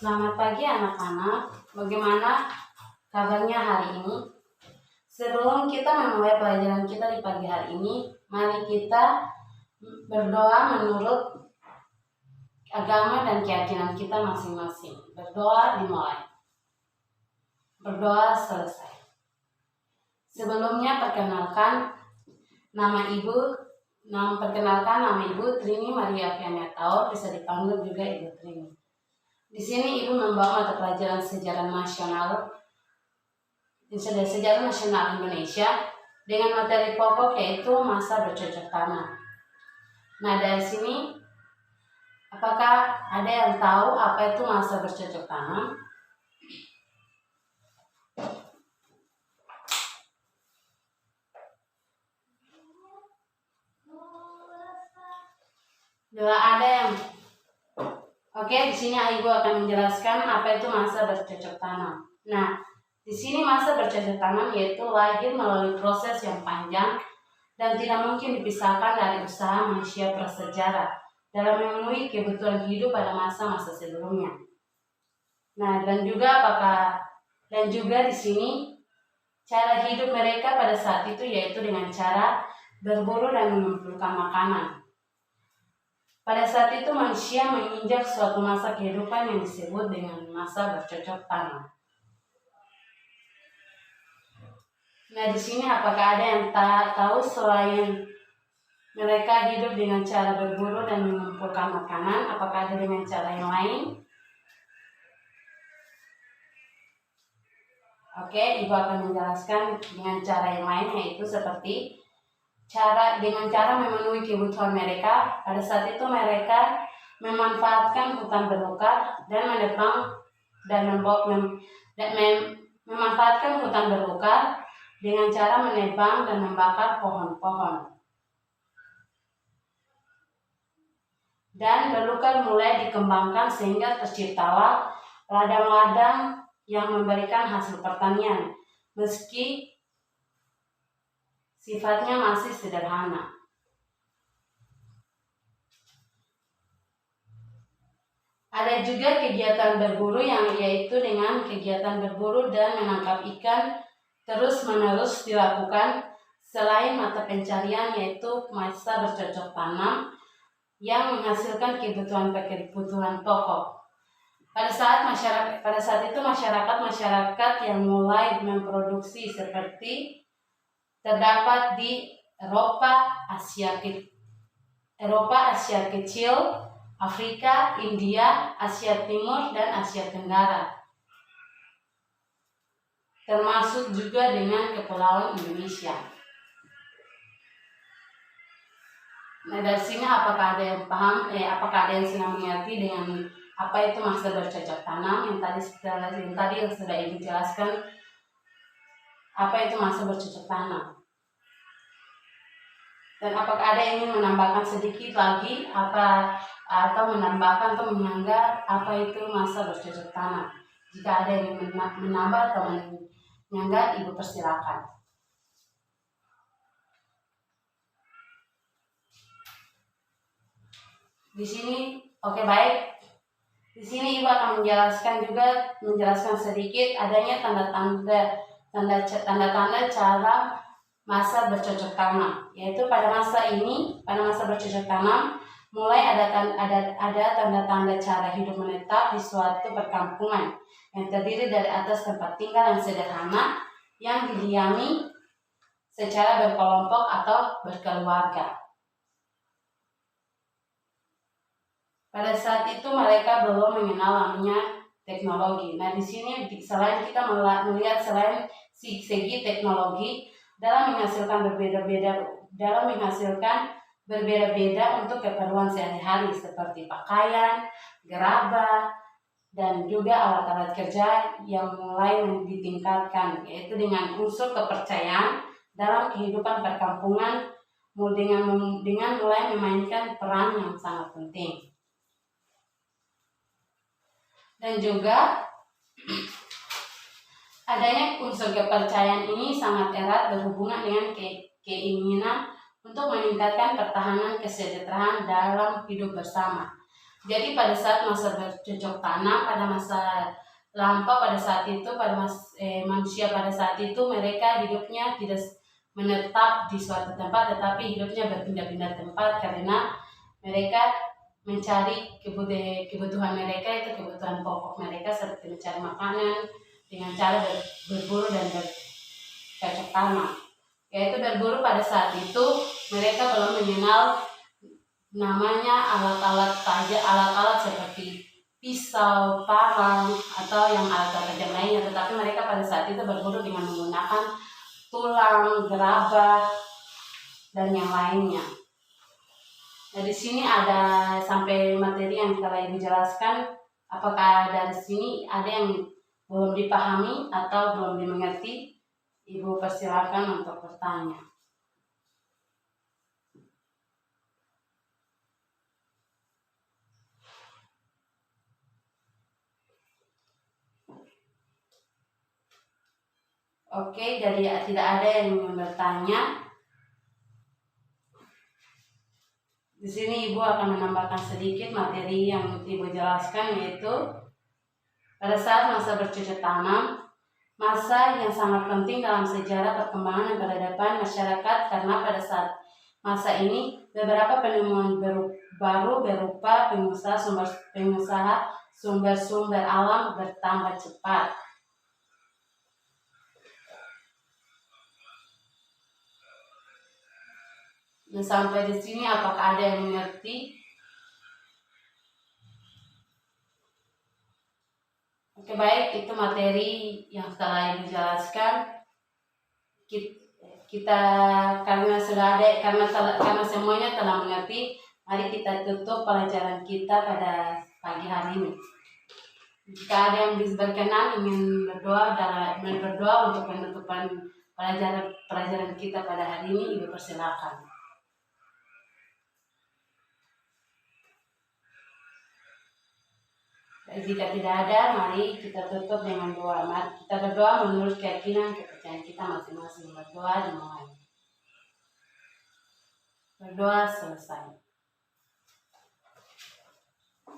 Selamat pagi anak-anak, bagaimana kabarnya hari ini? Sebelum kita memulai pelajaran kita di pagi hari ini, mari kita berdoa menurut agama dan keyakinan kita masing-masing. Berdoa dimulai. Berdoa selesai. Sebelumnya perkenalkan nama Ibu Trini Maria Fiana Taur, bisa dipanggil juga Ibu Trini. Di sini Ibu membawa mata pelajaran sejarah nasional Indonesia dengan materi pokok yaitu masa bercocok tanam. Nah, dari sini apakah ada yang tahu apa itu masa bercocok tanam? Ada yang Oke, di sini Ibu akan menjelaskan apa itu masa bercocok tanam. Nah, di sini masa bercocok tanam yaitu lahir melalui proses yang panjang dan tidak mungkin dipisahkan dari usaha manusia prasejarah dalam memenuhi kebutuhan hidup pada masa-masa sebelumnya. Nah, dan juga di sini cara hidup mereka pada saat itu yaitu dengan cara berburu dan mengumpulkan makanan. Pada saat itu manusia menginjak suatu masa kehidupan yang disebut dengan masa bercocok tanam. Nah, di sini apakah ada yang tahu selain mereka hidup dengan cara berburu dan mengumpulkan makanan, apakah ada dengan cara yang lain? Oke, Ibu akan menjelaskan dengan cara yang lain, yaitu seperti dengan cara memenuhi kebutuhan mereka. Pada saat itu mereka memanfaatkan hutan belukar dan memanfaatkan hutan belukar dengan cara menebang dan membakar pohon-pohon. Dan belukar mulai dikembangkan sehingga terciptalah ladang-ladang yang memberikan hasil pertanian, meski sifatnya masih sederhana. Ada juga kegiatan berburu yang yaitu dengan kegiatan berburu dan menangkap ikan terus-menerus dilakukan selain mata pencarian yaitu masa bercocok tanam yang menghasilkan kebutuhan pokok. Pada saat itu masyarakat yang mulai memproduksi seperti terdapat di Eropa, Asia Kecil, Afrika, India, Asia Timur, dan Asia Tenggara. Termasuk juga dengan Kepulauan Indonesia. Nah, dari sini apakah ada yang paham? Apakah ada yang sudah mengerti dengan apa itu masa bercocok tanam yang tadi sudah Ibu jelaskan? Apa itu masa bercocok tanam? Dan apakah ada yang ingin menambahkan sedikit lagi atau menambahkan atau menyanggah apa itu masa bercocok tanam? Jika ada yang menambah atau menyanggah, Ibu persilakan. Di sini, oke, baik. Di sini Ibu akan menjelaskan sedikit adanya tanda-tanda cara masa bercocok tanam, yaitu pada masa bercocok tanam mulai ada tanda-tanda cara hidup menetap di suatu perkampungan yang terdiri dari atas tempat tinggal yang sederhana yang didiami secara berkelompok atau berkeluarga. Pada saat itu mereka belum mengenal namanya teknologi. Nah, di sini selain kita melihat selain segi teknologi dalam menghasilkan berbeda-beda untuk keperluan sehari-hari seperti pakaian, gerabah, dan juga alat-alat kerja yang mulai ditingkatkan, yaitu dengan unsur kepercayaan dalam kehidupan perkampungan dengan mulai memainkan peran yang sangat penting. Dan juga adanya unsur kepercayaan ini sangat erat berhubungan dengan keinginan untuk meningkatkan pertahanan kesejahteraan dalam hidup bersama. Jadi pada saat masa bercocok tanam, pada masa lampau pada saat itu, manusia pada saat itu mereka hidupnya tidak menetap di suatu tempat, tetapi hidupnya berpindah-pindah tempat karena mereka mencari kebutuhan mereka, itu kebutuhan pokok mereka seperti mencari makanan dengan cara berburu dan bercocok tanam. Yaitu berburu pada saat itu mereka belum mengenal namanya alat-alat tajam, alat-alat seperti pisau, parang, atau yang alat-alat tajam lainnya. Tetapi mereka pada saat itu berburu dengan menggunakan tulang, gerabah, dan yang lainnya. Nah, di sini ada sampai materi yang telah Ibu jelaskan. Apakah dari sini ada yang belum dipahami atau belum dimengerti? Ibu persilakan untuk bertanya. Oke, jadi tidak ada yang ingin bertanya. Di sini Ibu akan menambahkan sedikit materi yang Ibu jelaskan, yaitu pada saat masa bercocok tanam, masa yang sangat penting dalam sejarah perkembangan dan peradaban masyarakat, karena pada saat masa ini beberapa penemuan baru berupa pengusaha sumber-sumber alam bertambah cepat. Nah, sampai di sini apakah ada yang mengerti? Oke, baik, itu materi yang telah Ibu jelaskan. Kita karena semuanya telah mengerti, mari kita tutup pelajaran kita pada pagi hari ini. Jika ada yang berkenan ingin berdoa untuk penutupan pelajaran kita pada hari ini, Ibu persilakan. Jika tidak ada, mari kita tutup dengan doa. Mari kita berdoa menurut keyakinan kepercayaan kita masing-masing. Berdoa dimulai. Berdoa selesai.